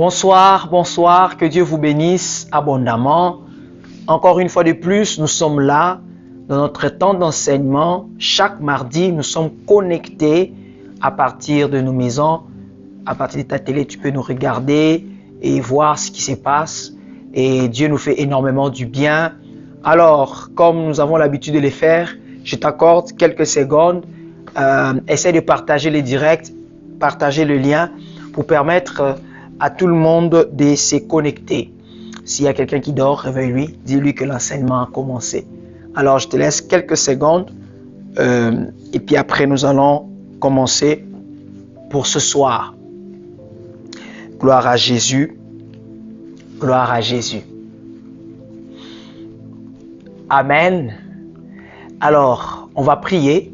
Bonsoir, bonsoir, que Dieu vous bénisse abondamment. Encore une fois de plus, nous sommes là dans notre temps d'enseignement. Chaque mardi, nous sommes connectés à partir de nos maisons. À partir de ta télé, tu peux nous regarder et voir ce qui se passe. Et Dieu nous fait énormément du bien. Alors, comme nous avons l'habitude de le faire, je t'accorde quelques secondes. Essaie de partager les directs, partager le lien pour permettre à tout le monde de se connecter. S'il y a quelqu'un qui dort, réveille-lui, dis-lui que l'enseignement a commencé. Alors, je te laisse quelques secondes et puis après, nous allons commencer pour ce soir. Gloire à Jésus. Gloire à Jésus. Amen. Alors, on va prier.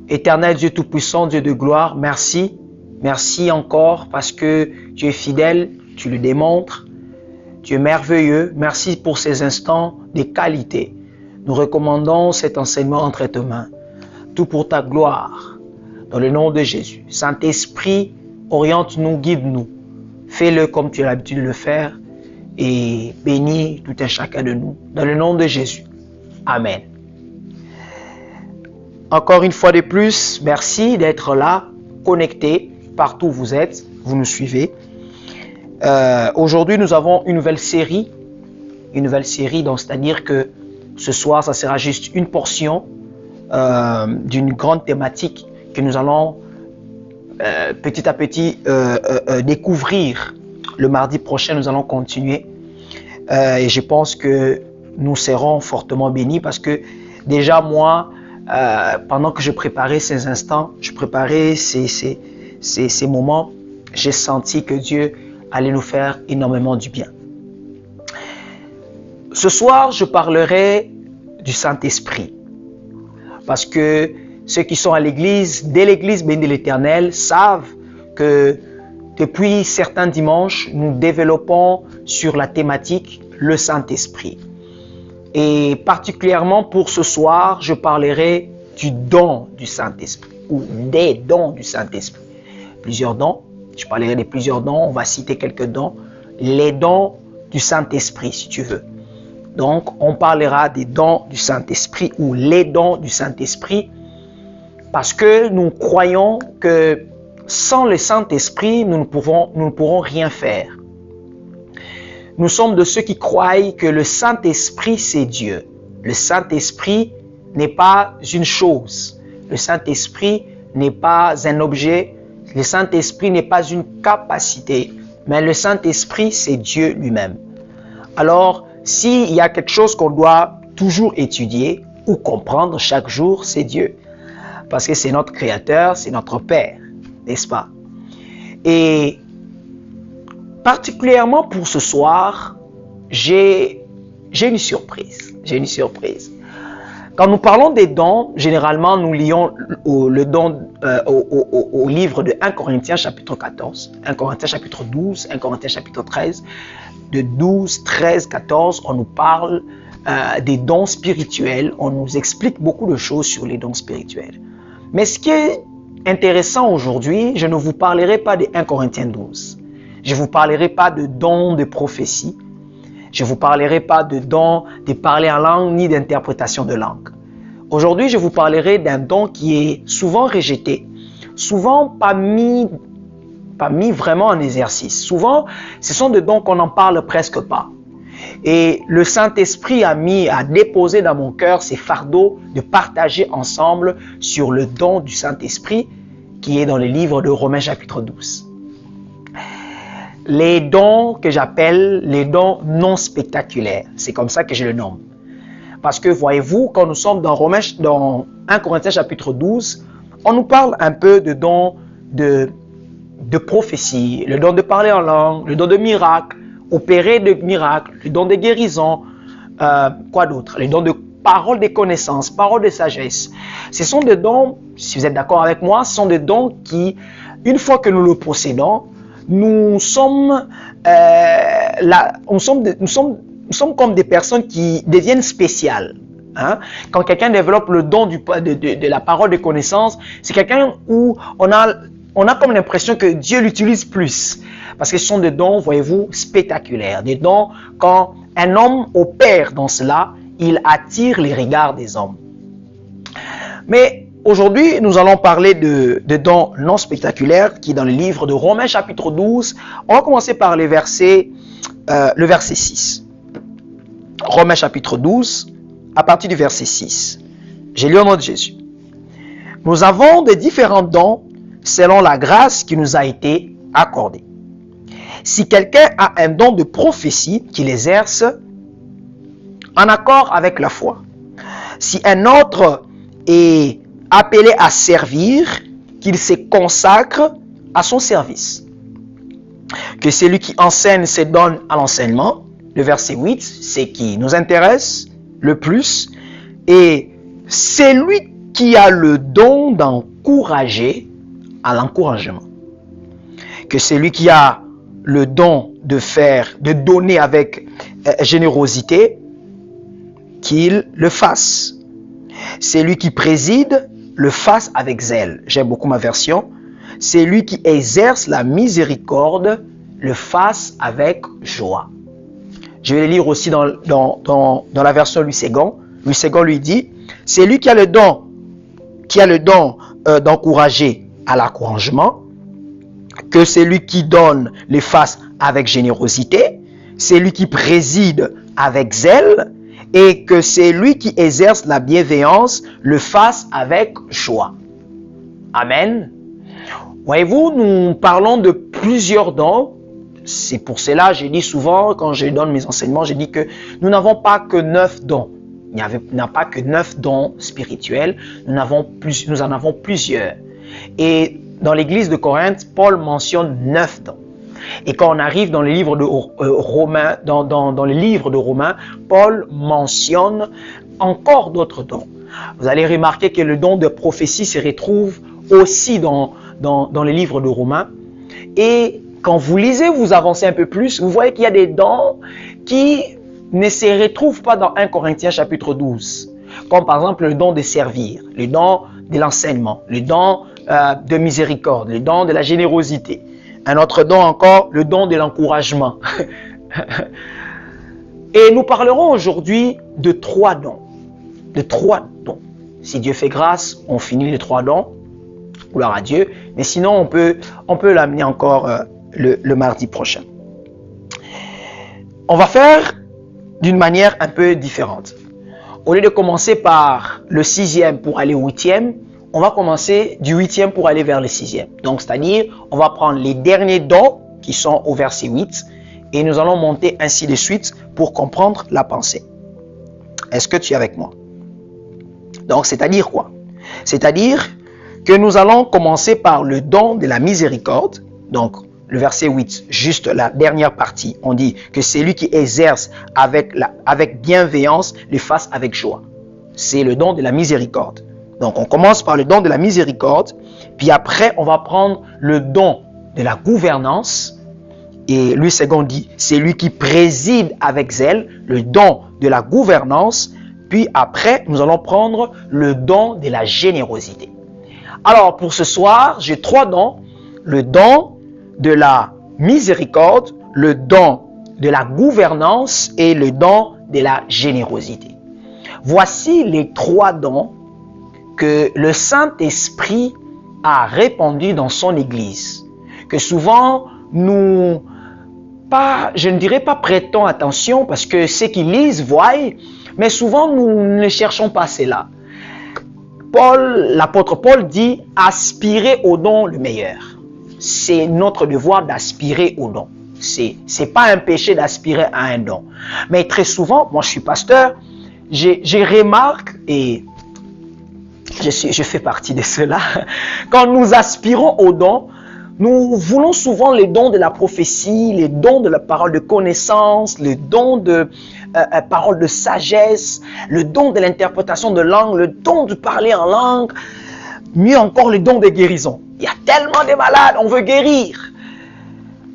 Éternel Dieu Tout-Puissant, Dieu de gloire, merci. Merci encore parce que tu es fidèle, tu le démontres. Tu es merveilleux. Merci pour ces instants de qualité. Nous recommandons cet enseignement entre tes mains. Tout pour ta gloire. Dans le nom de Jésus. Saint-Esprit, oriente-nous, guide-nous. Fais-le comme tu as l'habitude de le faire. Et bénis tout un chacun de nous. Dans le nom de Jésus. Amen. Encore une fois de plus, merci d'être là, connecté. Partout où vous êtes, vous nous suivez. Aujourd'hui, nous avons une nouvelle série. Donc c'est-à-dire que ce soir, ça sera juste une portion d'une grande thématique que nous allons petit à petit découvrir. Le mardi prochain, nous allons continuer. Et je pense que nous serons fortement bénis parce que déjà moi, pendant que je préparais ces instants, je préparais ces moments, j'ai senti que Dieu allait nous faire énormément du bien. Ce soir, je parlerai du Saint-Esprit. Parce que ceux qui sont à l'église, dès l'église bénie de l'Éternel, savent que depuis certains dimanches, nous développons sur la thématique le Saint-Esprit. Et particulièrement pour ce soir, je parlerai du don du Saint-Esprit ou des dons du Saint-Esprit. Plusieurs dons, je parlerai de plusieurs dons, on va citer quelques dons. Les dons du Saint-Esprit, si tu veux. Donc, on parlera des dons du Saint-Esprit ou les dons du Saint-Esprit parce que nous croyons que sans le Saint-Esprit, nous ne pourrons rien faire. Nous sommes de ceux qui croient que le Saint-Esprit, c'est Dieu. Le Saint-Esprit n'est pas une chose. Le Saint-Esprit n'est pas un objet. Le Saint-Esprit n'est pas une capacité. Mais le Saint-Esprit, c'est Dieu lui-même. Alors, s'il y a quelque chose qu'on doit toujours étudier ou comprendre chaque jour, c'est Dieu. Parce que c'est notre Créateur, c'est notre Père, n'est-ce pas? Et particulièrement pour ce soir, j'ai une surprise. Quand nous parlons des dons, généralement nous lions le don au livre de 1 Corinthiens chapitre 14, 1 Corinthiens chapitre 12, 1 Corinthiens chapitre 13. De 12, 13, 14, on nous parle des dons spirituels. On nous explique beaucoup de choses sur les dons spirituels. Mais ce qui est intéressant aujourd'hui, je ne vous parlerai pas de 1 Corinthiens 12. Je ne vous parlerai pas de dons de prophétie. Je ne vous parlerai pas de dons de parler en langue ni d'interprétation de langue. Aujourd'hui, je vous parlerai d'un don qui est souvent rejeté, souvent pas mis vraiment en exercice. Souvent, ce sont des dons qu'on n'en parle presque pas. Et le Saint-Esprit a déposé dans mon cœur ces fardeaux de partager ensemble sur le don du Saint-Esprit qui est dans le livre de Romains chapitre 12. Les dons que j'appelle les dons non spectaculaires. C'est comme ça que je le nomme. Parce que voyez-vous, quand nous sommes dans 1 Corinthiens chapitre 12, on nous parle un peu de dons de prophétie, le don de parler en langue, le don de miracle, opérer de miracles, le don de guérison, quoi d'autre? Le don de parole de connaissance, parole de sagesse. Ce sont des dons, si vous êtes d'accord avec moi, ce sont des dons qui, une fois que nous le possédons, nous sommes comme des personnes qui deviennent spéciales. Hein? Quand quelqu'un développe le don de la parole de connaissance, c'est quelqu'un où on a comme l'impression que Dieu l'utilise plus. Parce que ce sont des dons, voyez-vous, spectaculaires. Des dons, quand un homme opère dans cela, il attire les regards des hommes. Mais aujourd'hui, nous allons parler de dons non spectaculaires qui est dans le livre de Romains chapitre 12. On va commencer par le verset 6. Romains chapitre 12, à partir du verset 6. J'ai lu au nom de Jésus. Nous avons des différents dons selon la grâce qui nous a été accordée. Si quelqu'un a un don de prophétie qu'il exerce en accord avec la foi. Si un autre est appelé à servir, qu'il se consacre à son service. Que celui qui enseigne se donne à l'enseignement. Le verset 8, c'est qui nous intéresse le plus. Et celui qui a le don d'encourager à l'encouragement. Que celui qui a le don de donner avec générosité, qu'il le fasse. Celui qui préside, le fasse avec zèle. J'aime beaucoup ma version. Celui qui exerce la miséricorde, le fasse avec joie. Je vais le lire aussi dans la version Louis II. Louis II lui dit, celui qui a le don d'encourager à l'encouragement, que celui qui donne le fasse avec générosité, celui qui préside avec zèle, et que celui qui exerce la bienveillance le fasse avec joie. Amen. Voyez-vous, nous parlons de plusieurs dons. C'est pour cela que je dis souvent, quand je donne mes enseignements, je dis que nous n'avons pas que 9 dons. Il n'y a pas que 9 dons spirituels, nous en avons plusieurs. Et dans l'église de Corinthe, Paul mentionne 9 dons. Et quand on arrive dans le livre de Romains, dans le livre de Romains, Paul mentionne encore d'autres dons. Vous allez remarquer que le don de prophétie se retrouve aussi dans le livre de Romains. Et quand vous lisez, vous avancez un peu plus, vous voyez qu'il y a des dons qui ne se retrouvent pas dans 1 Corinthiens chapitre 12. Comme par exemple le don de servir, le don de l'enseignement, le don de miséricorde, le don de la générosité. Un autre don encore, le don de l'encouragement. Et nous parlerons aujourd'hui de 3 dons. De 3 dons. Si Dieu fait grâce, on finit les 3 dons. Gloire à Dieu. Mais sinon, on peut l'amener encore le mardi prochain. On va faire d'une manière un peu différente. Au lieu de commencer par le 6e pour aller au 8e, on va commencer du 8e pour aller vers le 6e. Donc, c'est-à-dire, on va prendre les derniers dons qui sont au verset 8 et nous allons monter ainsi de suite pour comprendre la pensée. Est-ce que tu es avec moi? Donc, c'est-à-dire quoi? C'est-à-dire que nous allons commencer par le don de la miséricorde. Donc, le verset 8, juste la dernière partie, on dit que celui qui exerce avec bienveillance le fasse avec joie. C'est le don de la miséricorde. Donc, on commence par le don de la miséricorde, puis après, on va prendre le don de la gouvernance. Et Louis II dit, c'est lui qui préside avec zèle, le don de la gouvernance. Puis après, nous allons prendre le don de la générosité. Alors, pour ce soir, j'ai 3 dons. Le don de la miséricorde, le don de la gouvernance et le don de la générosité. Voici les 3 dons que le Saint-Esprit a répandus dans son Église. Que souvent, je ne dirais pas prêtons attention parce que ceux qui lisent voient, mais souvent nous ne cherchons pas cela. L'apôtre Paul dit « aspirer au don le meilleur ». C'est notre devoir d'aspirer au don. C'est pas un péché d'aspirer à un don. Mais très souvent, moi je suis pasteur, je remarque et je fais partie de cela. Quand nous aspirons au don, nous voulons souvent les dons de la prophétie, les dons de la parole de connaissance, les dons de parole de sagesse, le don de l'interprétation de langue, le don de parler en langue, mieux encore le don de guérison. Il y a tellement de malades, on veut guérir.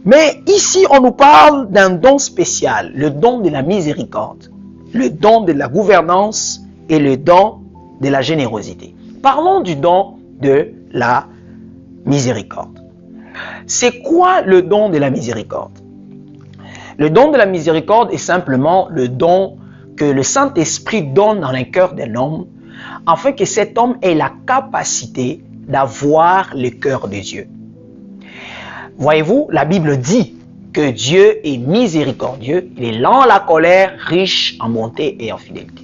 Mais ici, on nous parle d'un don spécial, le don de la miséricorde, le don de la gouvernance et le don de la générosité. Parlons du don de la miséricorde. C'est quoi le don de la miséricorde? Le don de la miséricorde est simplement le don que le Saint-Esprit donne dans le cœur d'un homme afin que cet homme ait la capacité d'avoir le cœur de Dieu. Voyez-vous, la Bible dit que Dieu est miséricordieux, il est lent à la colère, riche en bonté et en fidélité.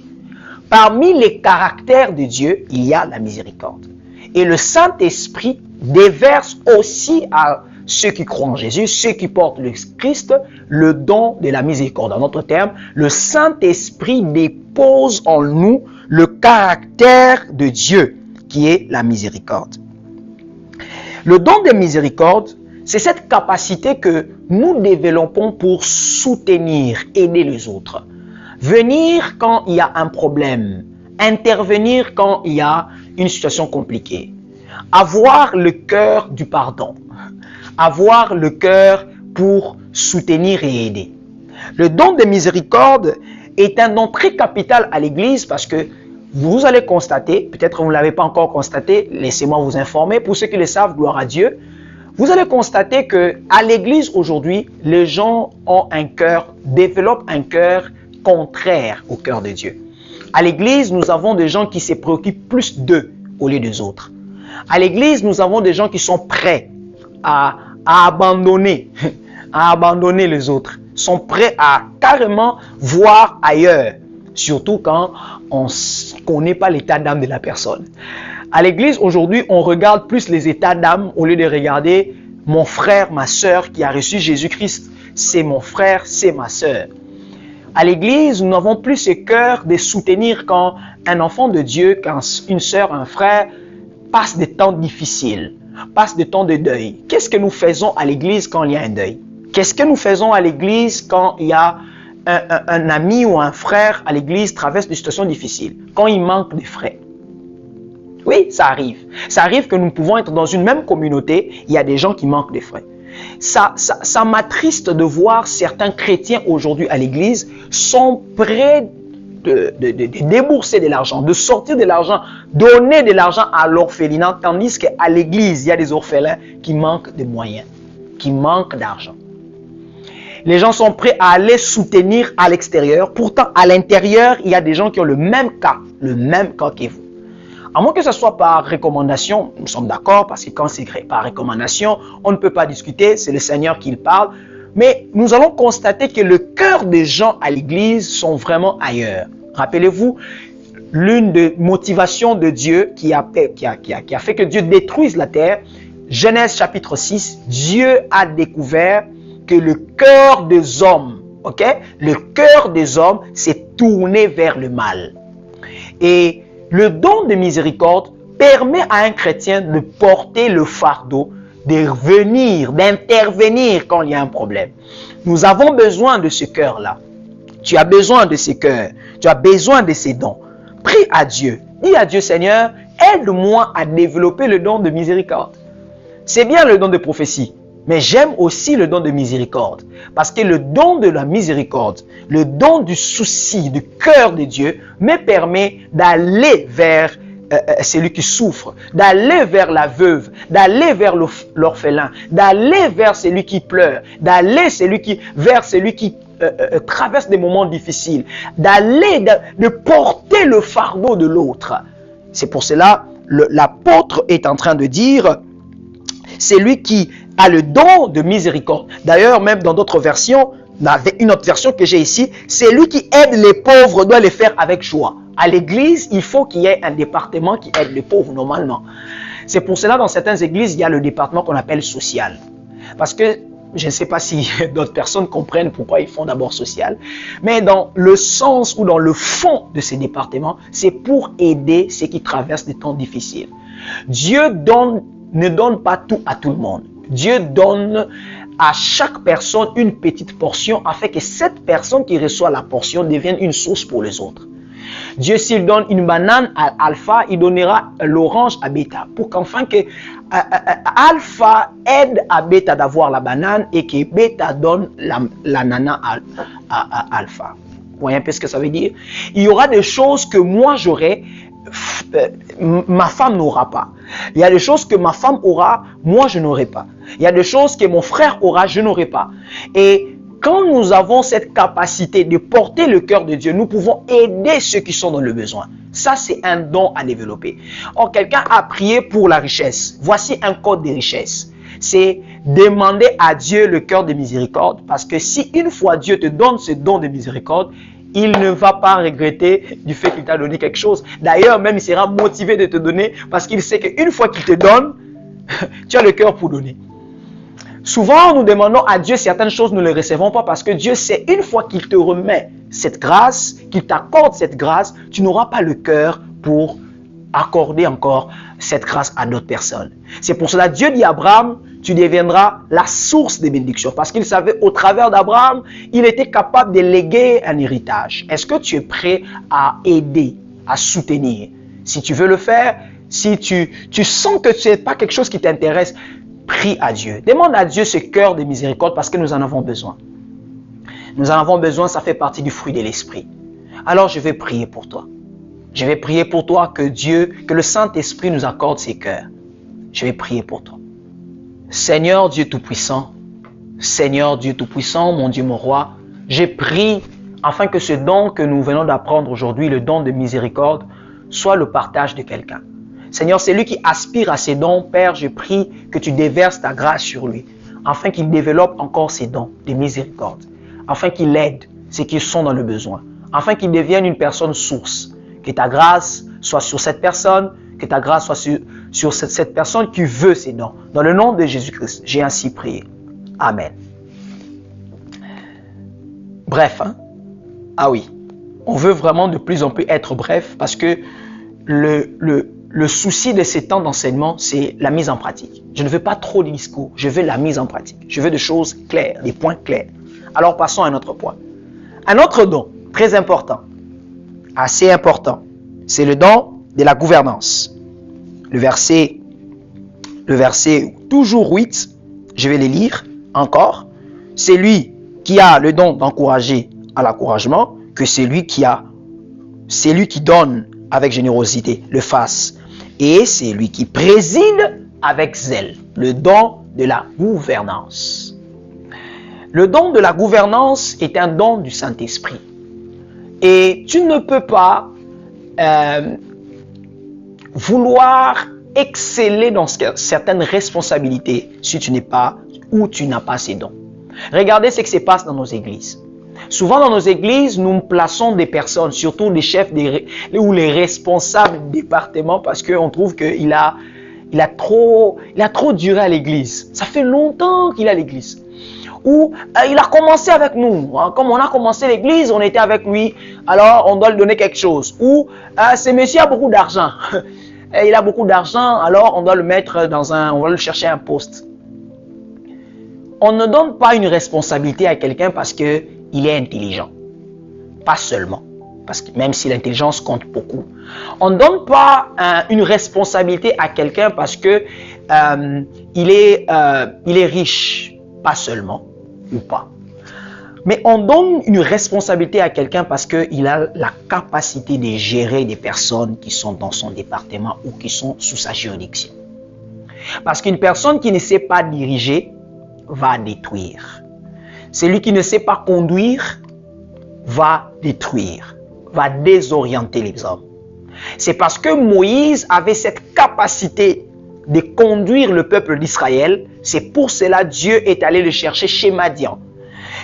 Parmi les caractères de Dieu, il y a la miséricorde. Et le Saint-Esprit déverse aussi à ceux qui croient en Jésus, ceux qui portent le Christ, le don de la miséricorde. En d'autres termes, le Saint-Esprit dépose en nous le caractère de Dieu, qui est la miséricorde. Le don de miséricorde, c'est cette capacité que nous développons pour soutenir, aider les autres. Venir quand il y a un problème, intervenir quand il y a une situation compliquée. Avoir le cœur du pardon, avoir le cœur pour soutenir et aider. Le don de miséricorde est un don très capital à l'Église parce que vous allez constater, peut-être vous ne l'avez pas encore constaté, laissez-moi vous informer, pour ceux qui le savent, gloire à Dieu, vous allez constater que à l'Église aujourd'hui, les gens ont un cœur, développent un cœur contraire au cœur de Dieu. À l'Église, nous avons des gens qui se préoccupent plus d'eux au lieu des autres. À l'Église, nous avons des gens qui sont prêts à abandonner les autres, sont prêts à carrément voir ailleurs, surtout quand on ne connaît pas l'état d'âme de la personne. À l'église, aujourd'hui, on regarde plus les états d'âme au lieu de regarder mon frère, ma soeur qui a reçu Jésus-Christ. C'est mon frère, c'est ma soeur. À l'église, nous n'avons plus ce cœur de soutenir quand un enfant de Dieu, quand une soeur, un frère passe des temps difficiles, passe des temps de deuil. Qu'est-ce que nous faisons à l'église quand il y a un deuil? Qu'est-ce que nous faisons à l'église quand il y a un ami ou un frère à l'église traverse des situations difficiles, quand il manque de frères? Oui, ça arrive. Ça arrive que nous pouvons être dans une même communauté, il y a des gens qui manquent de frères. Ça m'attriste de voir certains chrétiens aujourd'hui à l'église sont prêts de débourser de l'argent, de sortir de l'argent, donner de l'argent à l'orphelinat, tandis qu'à l'église, il y a des orphelins qui manquent de moyens, qui manquent d'argent. Les gens sont prêts à aller soutenir à l'extérieur. Pourtant, à l'intérieur, il y a des gens qui ont le même cas que vous. À moins que ce soit par recommandation, nous sommes d'accord, parce que quand c'est par recommandation, on ne peut pas discuter, c'est le Seigneur qui parle. Mais nous allons constater que le cœur des gens à l'église sont vraiment ailleurs. Rappelez-vous, l'une des motivations de Dieu qui a fait que Dieu détruise la terre, Genèse chapitre 6, Dieu a découvert que le cœur des hommes, le cœur des hommes s'est tourné vers le mal. Et le don de miséricorde permet à un chrétien de porter le fardeau, de venir, d'intervenir quand il y a un problème. Nous avons besoin de ce cœur-là. Tu as besoin de ce cœur. Tu as besoin de ces dons. Prie à Dieu. Dis à Dieu, Seigneur, aide-moi à développer le don de miséricorde. C'est bien le don de prophétie, mais j'aime aussi le don de miséricorde. Parce que le don de la miséricorde, le don du souci, du cœur de Dieu, me permet d'aller vers celui qui souffre, d'aller vers la veuve, d'aller vers l'orphelin, d'aller vers celui qui pleure, d'aller vers celui qui traverse des moments difficiles, de porter le fardeau de l'autre. C'est pour cela l'apôtre est en train de dire, c'est lui qui a le don de miséricorde. D'ailleurs, même dans d'autres versions, une autre version que j'ai ici, c'est lui qui aide les pauvres, doit les faire avec joie. À l'église, il faut qu'il y ait un département qui aide les pauvres normalement. C'est pour cela, dans certaines églises, il y a le département qu'on appelle social. Parce que, je ne sais pas si d'autres personnes comprennent pourquoi ils font d'abord social, mais dans le sens ou dans le fond de ces départements, c'est pour aider ceux qui traversent des temps difficiles. Dieu ne donne pas tout à tout le monde. Dieu donne à chaque personne une petite portion afin que cette personne qui reçoit la portion devienne une source pour les autres. Dieu, s'il donne une banane à Alpha, il donnera l'orange à Beta. Pour qu'enfin que Alpha aide à Beta d'avoir la banane et que Beta donne l'ananas à Alpha. Vous voyez un peu ce que ça veut dire? Il y aura des choses que moi j'aurai, ma femme n'aura pas. Il y a des choses que ma femme aura, moi je n'aurai pas. Il y a des choses que mon frère aura, je n'aurai pas. Et quand nous avons cette capacité de porter le cœur de Dieu, nous pouvons aider ceux qui sont dans le besoin. Ça, c'est un don à développer. Or, quelqu'un a prié pour la richesse. Voici un code de richesse. C'est demander à Dieu le cœur de miséricorde, parce que si une fois Dieu te donne ce don de miséricorde, il ne va pas regretter du fait qu'il t'a donné quelque chose. D'ailleurs, même il sera motivé de te donner, parce qu'il sait qu'une fois qu'il te donne, tu as le cœur pour donner. Souvent, nous demandons à Dieu certaines choses, nous ne les recevons pas, parce que Dieu sait, une fois qu'il te remet cette grâce, qu'il t'accorde cette grâce, tu n'auras pas le cœur pour accorder encore cette grâce à d'autres personnes. C'est pour cela que Dieu dit à Abraham, tu deviendras la source des bénédictions. Parce qu'il savait, au travers d'Abraham, il était capable de léguer un héritage. Est-ce que tu es prêt à aider, à soutenir? Si tu veux le faire, si tu sens que ce n'est pas quelque chose qui t'intéresse, prie à Dieu. Demande à Dieu ce cœur de miséricorde parce que nous en avons besoin. Nous en avons besoin, ça fait partie du fruit de l'esprit. Alors je vais prier pour toi. Je vais prier pour toi que Dieu, que le Saint-Esprit nous accorde ses cœurs. Je vais prier pour toi. Seigneur Dieu Tout-Puissant, Seigneur Dieu Tout-Puissant, mon Dieu, mon Roi, j'ai prié afin que ce don que nous venons d'apprendre aujourd'hui, le don de miséricorde, soit le partage de quelqu'un. Seigneur, c'est lui qui aspire à ces dons. Père, je prie que tu déverses ta grâce sur lui, afin qu'il développe encore ses dons de miséricorde, afin qu'il aide ceux qui sont dans le besoin, afin qu'il devienne une personne source. Que ta grâce soit sur cette personne, que ta grâce soit sur cette personne qui veut ces dons. Dans le nom de Jésus-Christ, j'ai ainsi prié. Amen. Bref, hein? Ah oui, on veut vraiment de plus en plus être bref parce que le souci de ces temps d'enseignement, c'est la mise en pratique. Je ne veux pas trop de discours, je veux la mise en pratique. Je veux des choses claires, des points clairs. Alors passons à un autre point. Un autre don très important, assez important, c'est le don de la gouvernance. Le verset toujours 8, je vais les lire encore. C'est lui qui a le don d'encourager à l'encouragement, que c'est lui qui donne avec générosité le fasse. Et c'est lui qui préside avec zèle, le don de la gouvernance. Le don de la gouvernance est un don du Saint-Esprit. Et tu ne peux pas vouloir exceller dans certaines responsabilités si tu n'es pas ou tu n'as pas ces dons. Regardez ce qui se passe dans nos églises. Souvent dans nos églises, nous plaçons des personnes, surtout des chefs ou les responsables du département, parce qu'on trouve qu'il a trop duré à l'église. Ça fait longtemps qu'il est à l'église. Ou il a commencé avec nous. Comme on a commencé l'église, on était avec lui, alors on doit lui donner quelque chose. Ou ce monsieur a beaucoup d'argent. Il a beaucoup d'argent, alors on doit le mettre on va le chercher un poste. On ne donne pas une responsabilité à quelqu'un parce qu'il est intelligent. Pas seulement. Parce que même si l'intelligence compte beaucoup. On ne donne pas une responsabilité à quelqu'un parce que il est riche. Pas seulement. Ou pas. Mais on donne une responsabilité à quelqu'un parce qu'il a la capacité de gérer des personnes qui sont dans son département ou qui sont sous sa juridiction. Parce qu'une personne qui ne sait pas diriger va détruire. Celui qui ne sait pas conduire va détruire, va désorienter les hommes. C'est parce que Moïse avait cette capacité de conduire le peuple d'Israël, c'est pour cela que Dieu est allé le chercher chez Madian.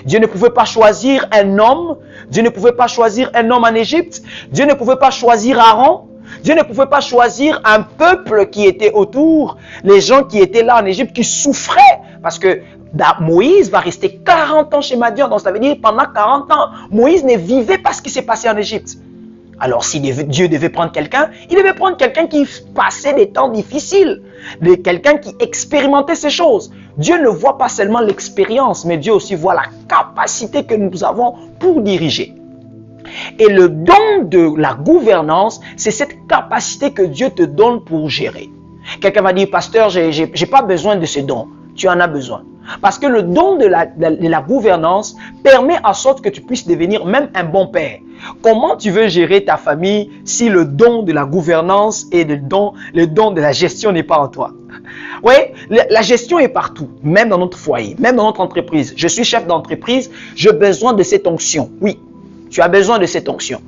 Dieu ne pouvait pas choisir un homme, Dieu ne pouvait pas choisir un homme en Égypte, Dieu ne pouvait pas choisir Aaron, Dieu ne pouvait pas choisir un peuple qui était autour, les gens qui étaient là en Égypte, qui souffraient, parce que Moïse va rester 40 ans chez Madian, donc ça veut dire pendant 40 ans, Moïse ne vivait pas ce qui s'est passé en Égypte. Alors si Dieu devait prendre quelqu'un, il devait prendre quelqu'un qui passait des temps difficiles, quelqu'un qui expérimentait ces choses. Dieu ne voit pas seulement l'expérience, mais Dieu aussi voit la capacité que nous avons pour diriger. Et le don de la gouvernance, c'est cette capacité que Dieu te donne pour gérer. Quelqu'un va dire, pasteur, j'ai pas besoin de ce don. Tu en as besoin. Parce que le don de la gouvernance permet en sorte que tu puisses devenir même un bon père. Comment tu veux gérer ta famille si le don de la gouvernance et le don de la gestion n'est pas en toi? Oui, la gestion est partout, même dans notre foyer, même dans notre entreprise. Je suis chef d'entreprise, j'ai besoin de cette onction. Oui, tu as besoin de cette onction.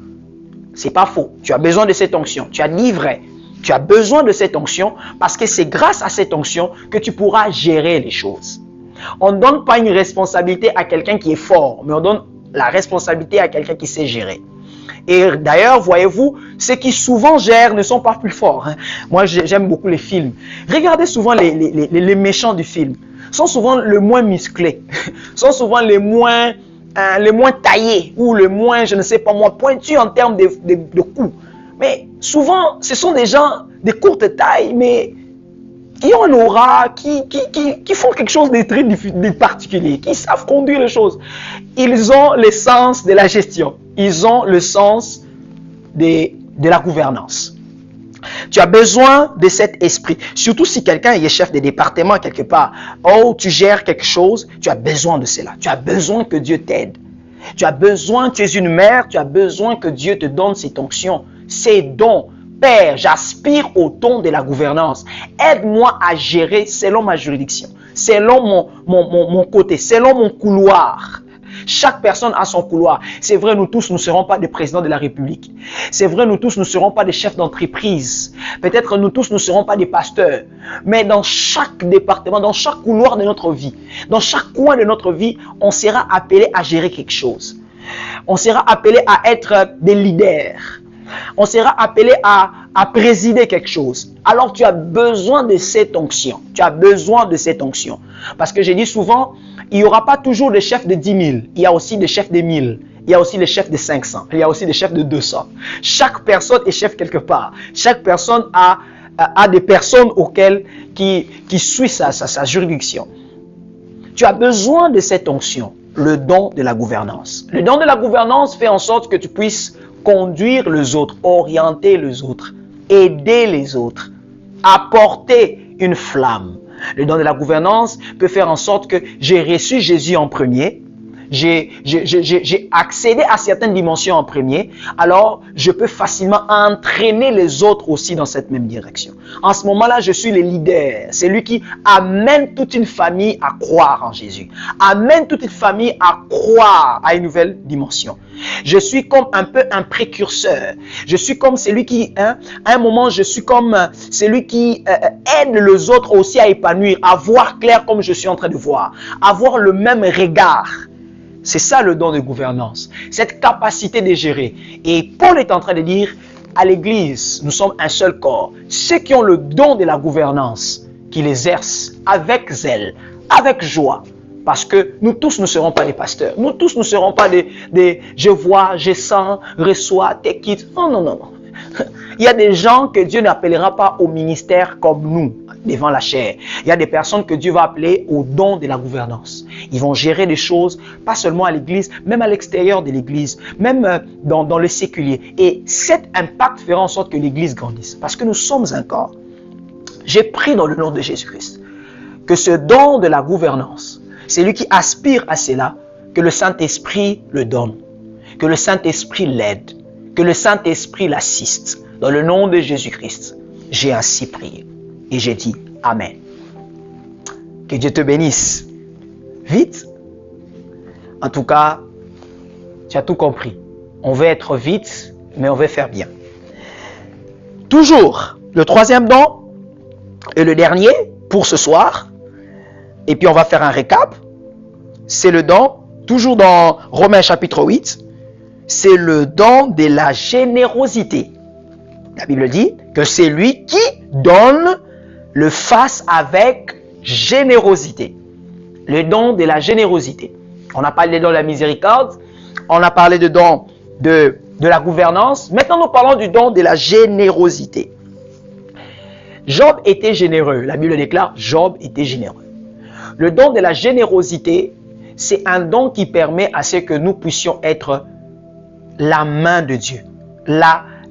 C'est pas faux, tu as besoin de cette onction. Tu as dit vrai. Tu as besoin de cette onction parce que c'est grâce à cette onction que tu pourras gérer les choses. On ne donne pas une responsabilité à quelqu'un qui est fort, mais on donne la responsabilité à quelqu'un qui sait gérer. Et d'ailleurs, voyez-vous, ceux qui souvent gèrent ne sont pas plus forts. Moi, j'aime beaucoup les films. Regardez souvent les méchants du film. Sont souvent les moins musclés, sont souvent les moins taillés ou les moins, je ne sais pas moi, pointus en termes de coups. Mais souvent, ce sont des gens de courte taille, mais qui ont une aura, qui font quelque chose de très particulier, qui savent conduire les choses. Ils ont le sens de la gestion. Ils ont le sens de la gouvernance. Tu as besoin de cet esprit. Surtout si quelqu'un est chef de département quelque part. Oh, tu gères quelque chose, tu as besoin de cela. Tu as besoin que Dieu t'aide. Tu as besoin, tu es une mère, tu as besoin que Dieu te donne cette onction, ces dons. Père, j'aspire au don de la gouvernance. Aide-moi à gérer selon ma juridiction, selon mon côté, selon mon couloir. Chaque personne a son couloir. C'est vrai, nous tous ne serons pas des présidents de la République. C'est vrai, nous tous ne serons pas des chefs d'entreprise. Peut-être nous tous ne serons pas des pasteurs. Mais dans chaque département, dans chaque couloir de notre vie, dans chaque coin de notre vie, on sera appelé à gérer quelque chose. On sera appelé à être des leaders. On sera appelé à présider quelque chose. Alors tu as besoin de cette onction. Tu as besoin de cette onction. Parce que je dis souvent, il n'y aura pas toujours des chefs de 10 000. Il y a aussi des chefs de 1000. Il y a aussi des chefs de 500. Il y a aussi des chefs de 200. Chaque personne est chef quelque part. Chaque personne a des personnes auxquelles qui suit sa juridiction. Tu as besoin de cette onction, le don de la gouvernance. Le don de la gouvernance fait en sorte que tu puisses conduire les autres, orienter les autres, aider les autres, apporter une flamme. Le don de la gouvernance peut faire en sorte que j'ai reçu Jésus en premier, j'ai accédé à certaines dimensions en premier, alors je peux facilement entraîner les autres aussi dans cette même direction. En ce moment-là, je suis le leader. C'est lui qui amène toute une famille à croire en Jésus, amène toute une famille à croire à une nouvelle dimension. Je suis comme un peu un précurseur. Je suis comme celui qui, à un moment, je suis comme celui qui aide les autres aussi à épanouir, à voir clair comme je suis en train de voir, à avoir le même regard. C'est ça le don de gouvernance, cette capacité de gérer. Et Paul est en train de dire, à l'église, nous sommes un seul corps. Ceux qui ont le don de la gouvernance, qui l'exercent avec zèle, avec joie. Parce que nous tous ne serons pas des pasteurs. Nous tous ne serons pas des je vois, je sens, reçois, take it. Non. Il y a des gens que Dieu n'appellera pas au ministère comme nous, devant la chair. Il y a des personnes que Dieu va appeler au don de la gouvernance. Ils vont gérer des choses, pas seulement à l'église, même à l'extérieur de l'église, même dans le séculier. Et cet impact fera en sorte que l'église grandisse. Parce que nous sommes un corps. J'ai pris dans le nom de Jésus-Christ que ce don de la gouvernance, c'est lui qui aspire à cela, que le Saint-Esprit le donne, que le Saint-Esprit l'aide, que le Saint-Esprit l'assiste. Dans le nom de Jésus-Christ, j'ai ainsi prié. Et j'ai dit Amen. Que Dieu te bénisse. Vite. En tout cas, tu as tout compris. On veut être vite, mais on veut faire bien. Toujours, le troisième don et le dernier pour ce soir. Et puis on va faire un récap. C'est le don, toujours dans Romains chapitre 8, c'est le don de la générosité. La Bible dit que c'est lui qui donne le fasse avec générosité. Le don de la générosité. On a parlé des dons de la miséricorde, on a parlé de don de la gouvernance. Maintenant, nous parlons du don de la générosité. Job était généreux. La Bible déclare, Job était généreux. Le don de la générosité, c'est un don qui permet à ce que nous puissions être la main de Dieu.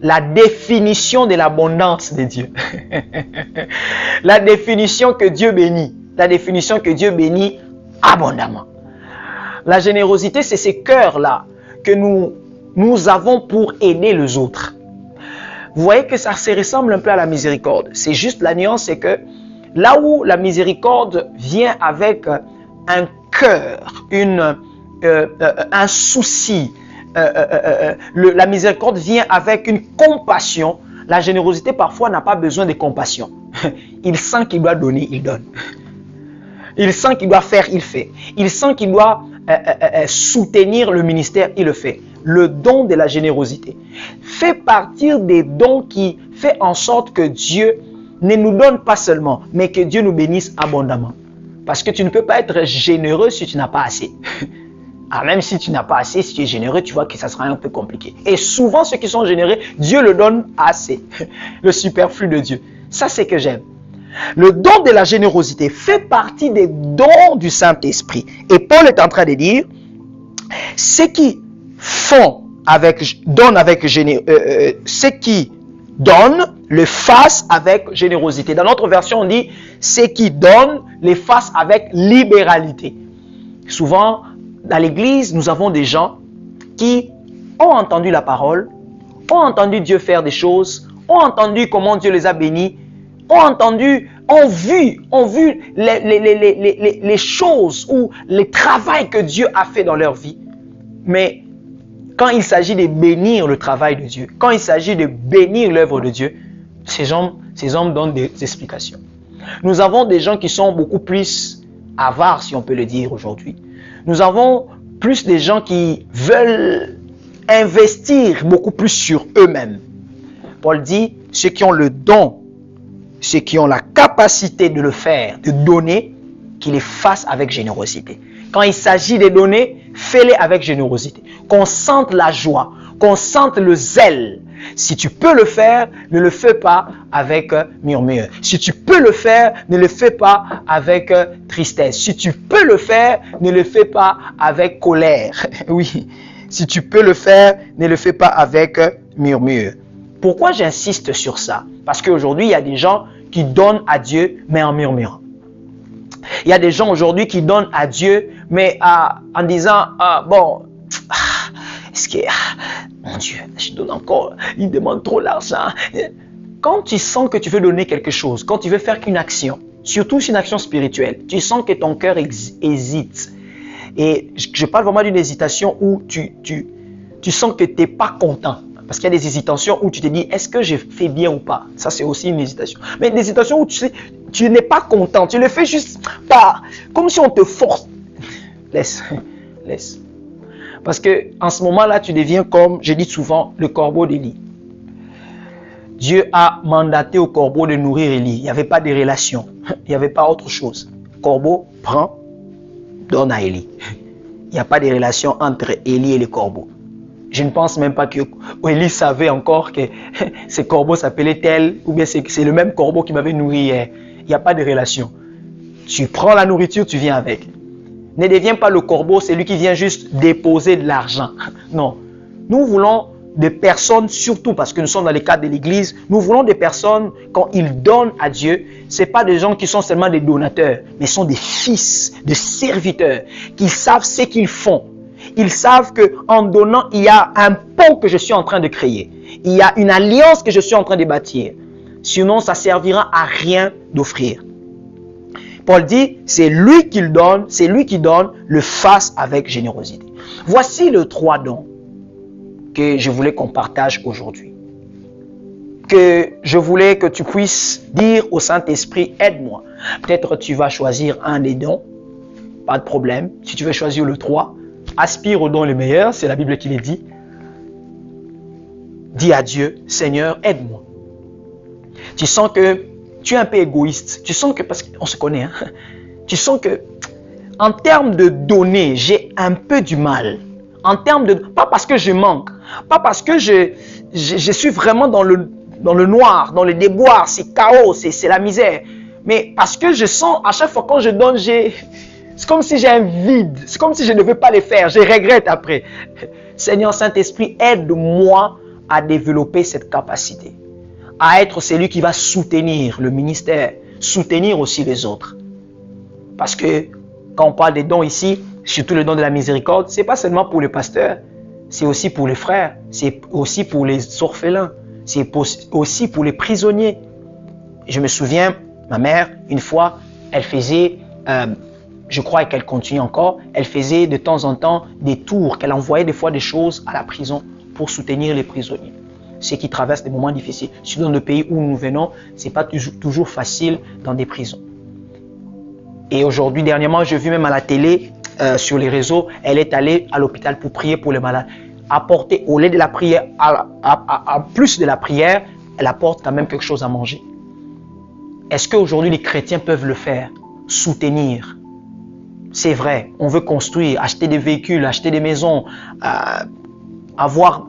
La définition de l'abondance de Dieu. La définition que Dieu bénit. La définition que Dieu bénit abondamment. La générosité, c'est ces cœurs-là que nous avons pour aider les autres. Vous voyez que ça se ressemble un peu à la miséricorde. C'est juste la nuance, c'est que là où la miséricorde vient avec un cœur, un souci, la miséricorde vient avec une compassion. La générosité parfois n'a pas besoin de compassion. Il sent qu'il doit donner, il donne. Il sent qu'il doit faire, il fait. Il sent qu'il doit soutenir le ministère, il le fait. Le don de la générosité fait partie des dons qui fait en sorte que Dieu ne nous donne pas seulement, mais que Dieu nous bénisse abondamment. Parce que tu ne peux pas être généreux si tu n'as pas assez. Ah, même si tu n'as pas assez, si tu es généreux, tu vois que ça sera un peu compliqué. Et souvent, ceux qui sont généreux, Dieu le donne assez. Le superflu de Dieu. Ça, c'est que j'aime. Le don de la générosité fait partie des dons du Saint-Esprit. Et Paul est en train de dire, ceux qui donnent le fassent avec générosité. Dans notre version, on dit, ceux qui donnent les fassent avec libéralité. Souvent, dans l'église, nous avons des gens qui ont entendu la parole, ont entendu Dieu faire des choses, ont entendu comment Dieu les a bénis, ont vu les choses ou les travaux que Dieu a fait dans leur vie. Mais quand il s'agit de bénir le travail de Dieu, quand il s'agit de bénir l'œuvre de Dieu, ces hommes donnent des explications. Nous avons des gens qui sont beaucoup plus avares, si on peut le dire aujourd'hui. Nous avons plus des gens qui veulent investir beaucoup plus sur eux-mêmes. Paul dit, ceux qui ont le don, ceux qui ont la capacité de le faire, de donner, qu'ils les fassent avec générosité. Quand il s'agit de donner, fais-les avec générosité. Qu'on sente la joie, qu'on sente le zèle. Si tu peux le faire, ne le fais pas avec murmure. Si tu peux le faire, ne le fais pas avec tristesse. Si tu peux le faire, ne le fais pas avec colère. Oui, si tu peux le faire, ne le fais pas avec murmure. Pourquoi j'insiste sur ça? Parce qu'aujourd'hui, il y a des gens qui donnent à Dieu, mais en murmurant. Il y a des gens aujourd'hui qui donnent à Dieu, mais en disant, est-ce que, mon Dieu, je donne encore, il demande trop l'argent. Quand tu sens que tu veux donner quelque chose, quand tu veux faire une action, surtout une action spirituelle, tu sens que ton cœur hésite. Et je parle vraiment d'une hésitation où tu sens que tu n'es pas content. Parce qu'il y a des hésitations où tu te dis, est-ce que j'ai fait bien ou pas? Ça, c'est aussi une hésitation. Mais une hésitation où tu n'es pas content. Tu le fais juste pas, comme si on te force. Laisse. Parce que en ce moment-là, tu deviens comme, je dis souvent, le corbeau d'Élie. Dieu a mandaté au corbeau de nourrir Élie. Il n'y avait pas de relation. Il n'y avait pas autre chose. Le corbeau prend, donne à Élie. Il n'y a pas de relation entre Élie et le corbeau. Je ne pense même pas que Élie savait encore que ce corbeau s'appelait tel, ou bien c'est le même corbeau qui m'avait nourri hier. Il n'y a pas de relation. Tu prends la nourriture, tu viens avec. Ne deviens pas le corbeau, c'est lui qui vient juste déposer de l'argent. Non. Nous voulons des personnes, surtout parce que nous sommes dans le cadre de l'église, nous voulons des personnes, quand ils donnent à Dieu, ce n'est pas des gens qui sont seulement des donateurs, mais sont des fils, des serviteurs, qui savent ce qu'ils font. Ils savent qu'en donnant, il y a un pont que je suis en train de créer. Il y a une alliance que je suis en train de bâtir. Sinon, ça servira à rien d'offrir. Paul dit, c'est lui qui donne, le fasse avec générosité. Voici les 3 dons que je voulais qu'on partage aujourd'hui. Que je voulais que tu puisses dire au Saint-Esprit, aide-moi. Peut-être tu vas choisir un des dons, pas de problème. Si tu veux choisir le 3, aspire au don le meilleur, c'est la Bible qui le dit. Dis à Dieu, Seigneur, aide-moi. Tu sens que tu es un peu égoïste. Tu sens que, parce qu'on se connaît, hein, tu sens que en termes de donner, j'ai un peu du mal. En termes de, pas parce que je manque, pas parce que je suis vraiment dans le noir, dans le déboire, c'est chaos, c'est la misère. Mais parce que je sens, à chaque fois quand je donne, c'est comme si j'ai un vide. C'est comme si je ne veux pas les faire. Je regrette après. Seigneur Saint-Esprit, aide-moi à développer cette capacité. À être celui qui va soutenir le ministère. Soutenir aussi les autres. Parce que Quand on parle des dons ici, surtout le don de la miséricorde, ce n'est pas seulement pour les pasteurs, c'est aussi pour les frères, c'est aussi pour les orphelins, c'est aussi pour les prisonniers. Je me souviens, ma mère, une fois, elle faisait, je crois qu'elle continue encore, elle faisait de temps en temps des tours, qu'elle envoyait des fois des choses à la prison pour soutenir les prisonniers. Ceux qui traversent des moments difficiles. Surtout dans le pays où nous venons, ce n'est pas toujours facile dans des prisons. Et aujourd'hui, dernièrement, j'ai vu même à la télé, sur les réseaux, elle est allée à l'hôpital pour prier pour les malades. Apporter au lieu de la prière, à plus de la prière, elle apporte quand même quelque chose à manger. Est-ce qu'aujourd'hui les chrétiens peuvent le faire? Soutenir. C'est vrai, on veut construire, acheter des véhicules, acheter des maisons,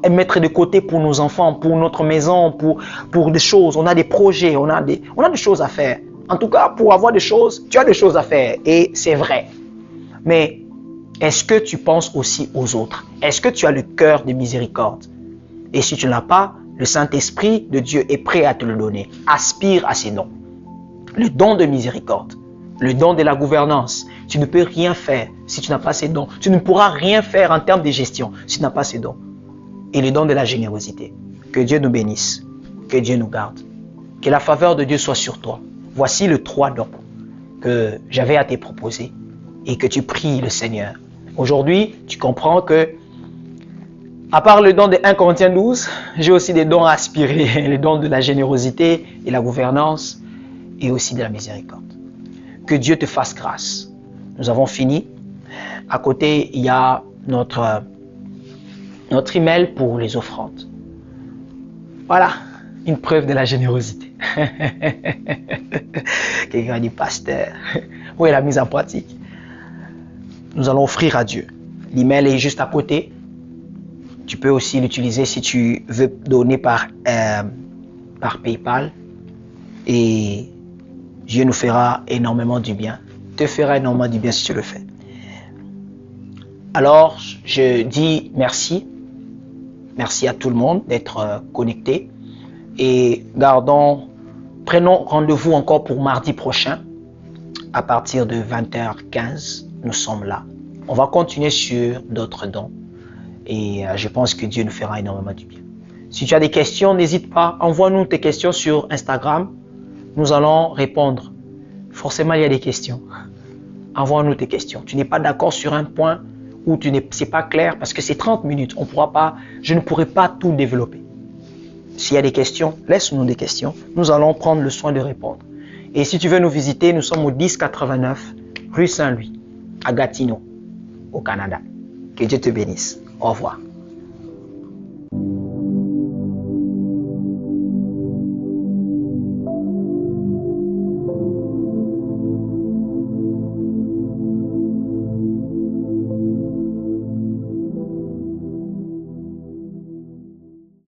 mettre de côté pour nos enfants, pour notre maison, pour des choses. On a des projets, on a des choses à faire. En tout cas, pour avoir des choses, tu as des choses à faire et c'est vrai. Mais est-ce que tu penses aussi aux autres? Est-ce que tu as le cœur de miséricorde? Et si tu ne l'as pas, le Saint-Esprit de Dieu est prêt à te le donner. Aspire à ces dons. Le don de miséricorde, le don de la gouvernance. Tu ne peux rien faire si tu n'as pas ces dons. Tu ne pourras rien faire en termes de gestion si tu n'as pas ces dons. Et le don de la générosité. Que Dieu nous bénisse. Que Dieu nous garde. Que la faveur de Dieu soit sur toi. Voici les 3 dons que j'avais à te proposer et que tu pries le Seigneur. Aujourd'hui, tu comprends que, à part le don de 1 Corinthiens 12, j'ai aussi des dons à aspirer, les dons de la générosité et la gouvernance et aussi de la miséricorde. Que Dieu te fasse grâce. Nous avons fini. À côté, il y a notre email pour les offrandes. Voilà, une preuve de la générosité. Quelqu'un dit, pasteur, où est la mise en pratique? Nous allons offrir à Dieu. L'email est juste à côté. Tu peux aussi l'utiliser si tu veux donner par PayPal. Et Dieu nous fera énormément du bien. Te fera énormément du bien si tu le fais. Alors, je dis merci. Merci à tout le monde d'être connecté. Et prenons rendez-vous encore pour mardi prochain. À partir de 20h15, nous sommes là. On va continuer sur d'autres dons. Et je pense que Dieu nous fera énormément du bien. Si tu as des questions, n'hésite pas. Envoie-nous tes questions sur Instagram. Nous allons répondre. Forcément, il y a des questions. Envoie-nous tes questions. Tu n'es pas d'accord sur un point ou c'est pas clair parce que c'est 30 minutes. Je ne pourrai pas tout développer. S'il y a des questions, laisse-nous des questions. Nous allons prendre le soin de répondre. Et si tu veux nous visiter, nous sommes au 1089 rue Saint-Louis, à Gatineau, au Canada. Que Dieu te bénisse. Au revoir.